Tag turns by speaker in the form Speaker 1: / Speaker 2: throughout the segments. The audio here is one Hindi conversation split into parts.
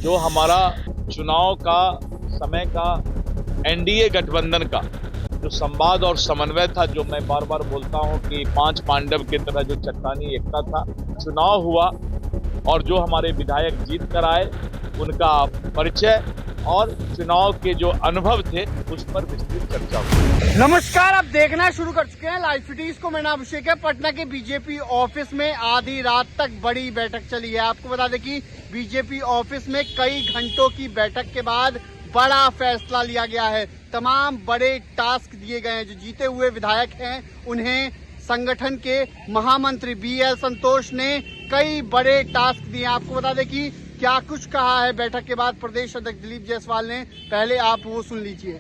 Speaker 1: जो हमारा चुनाव का समय का एनडीए गठबंधन का जो संवाद और समन्वय था, जो मैं बार बार बोलता हूं कि पांच पांडव की तरह जो चट्टानी एकता था, चुनाव हुआ और जो हमारे विधायक जीत कर आए उनका परिचय और चुनाव के जो अनुभव थे उस पर विस्तृत चर्चा हुई।
Speaker 2: नमस्कार, आप देखना शुरू कर चुके हैं लाइव सिटीज को। मेरा अभिषेक है। पटना के बीजेपी ऑफिस में आधी रात तक बड़ी बैठक चली है। आपको बता दें कि बीजेपी ऑफिस में कई घंटों की बैठक के बाद बड़ा फैसला लिया गया है। तमाम बड़े टास्क दिए गए हैं। जो जीते हुए विधायक हैं उन्हें संगठन के महामंत्री बीएल संतोष ने कई बड़े टास्क दिए। आपको बता दें कि क्या कुछ कहा है बैठक के बाद प्रदेश अध्यक्ष दिलीप जायसवाल ने, पहले आप वो सुन लीजिए।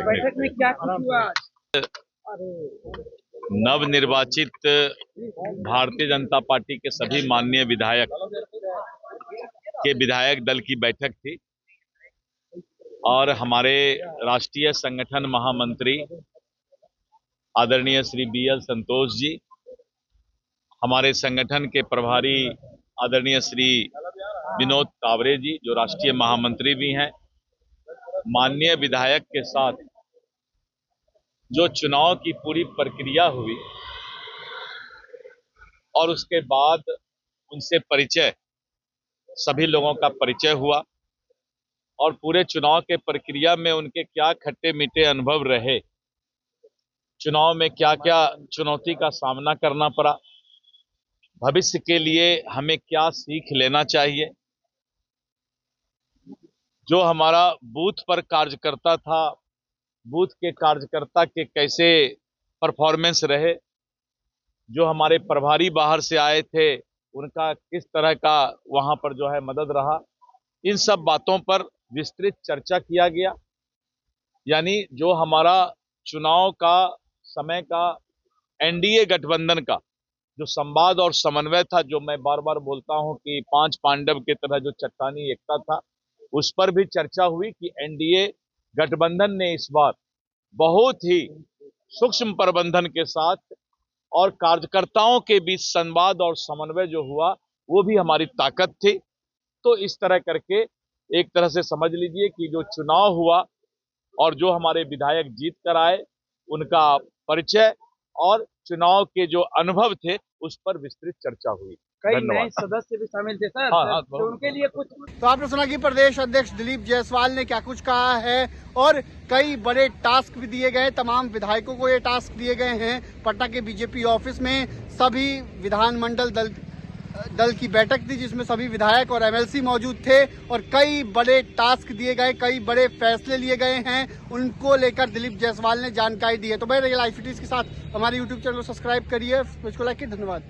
Speaker 3: बैठक में क्या कुछ हुआ?
Speaker 1: नवनिर्वाचित भारतीय जनता पार्टी के सभी माननीय विधायक के विधायक दल की बैठक थी और हमारे राष्ट्रीय संगठन महामंत्री आदरणीय श्री बीएल संतोष जी, हमारे संगठन के प्रभारी आदरणीय श्री विनोद तावरे जी जो राष्ट्रीय महामंत्री भी हैं, माननीय विधायक के साथ जो चुनाव की पूरी प्रक्रिया हुई और उसके बाद उनसे परिचय, सभी लोगों का परिचय हुआ और पूरे चुनाव के प्रक्रिया में उनके क्या खट्टे मीठे अनुभव रहे, चुनाव में क्या क्या चुनौती का सामना करना पड़ा, भविष्य के लिए हमें क्या सीख लेना चाहिए, जो हमारा बूथ पर कार्यकर्ता था, बूथ के कार्यकर्ता के कैसे परफॉर्मेंस रहे, जो हमारे प्रभारी बाहर से आए थे उनका किस तरह का वहां पर जो है मदद रहा, इन सब बातों पर विस्तृत चर्चा किया गया। यानी जो हमारा चुनाव का समय का एनडीए गठबंधन का जो संवाद और समन्वय था, जो मैं बार बार बोलता हूं कि पांच पांडव की तरह जो चट्टानी एकता था, उस पर भी चर्चा हुई कि एनडीए गठबंधन ने इस बार बहुत ही सूक्ष्म प्रबंधन के साथ और कार्यकर्ताओं के बीच संवाद और समन्वय जो हुआ वो भी हमारी ताकत थी। तो इस तरह करके एक तरह से समझ लीजिए कि जो चुनाव हुआ और जो हमारे विधायक जीत कर आए उनका परिचय और चुनाव के जो अनुभव थे उस पर विस्तृत चर्चा हुई।
Speaker 3: कई नए सदस्य भी शामिल थे सर।
Speaker 1: हाँ,
Speaker 3: तो उनके लिए कुछ
Speaker 2: तो आपने सुना कि प्रदेश अध्यक्ष दिलीप जायसवाल ने क्या कुछ कहा है और कई बड़े टास्क भी दिए गए। तमाम विधायकों को ये टास्क दिए गए हैं। पटना के बीजेपी ऑफिस में सभी विधानमंडल दल की बैठक थी जिसमें सभी विधायक और एमएलसी मौजूद थे और कई बड़े टास्क दिए गए, कई बड़े फैसले लिए गए हैं। उनको लेकर दिलीप जायसवाल ने जानकारी दी है। तो मैं लाइव सिटीज के साथ हमारे यूट्यूब चैनल को सब्सक्राइब करिए, मुझको लाइक कीजिए। धन्यवाद।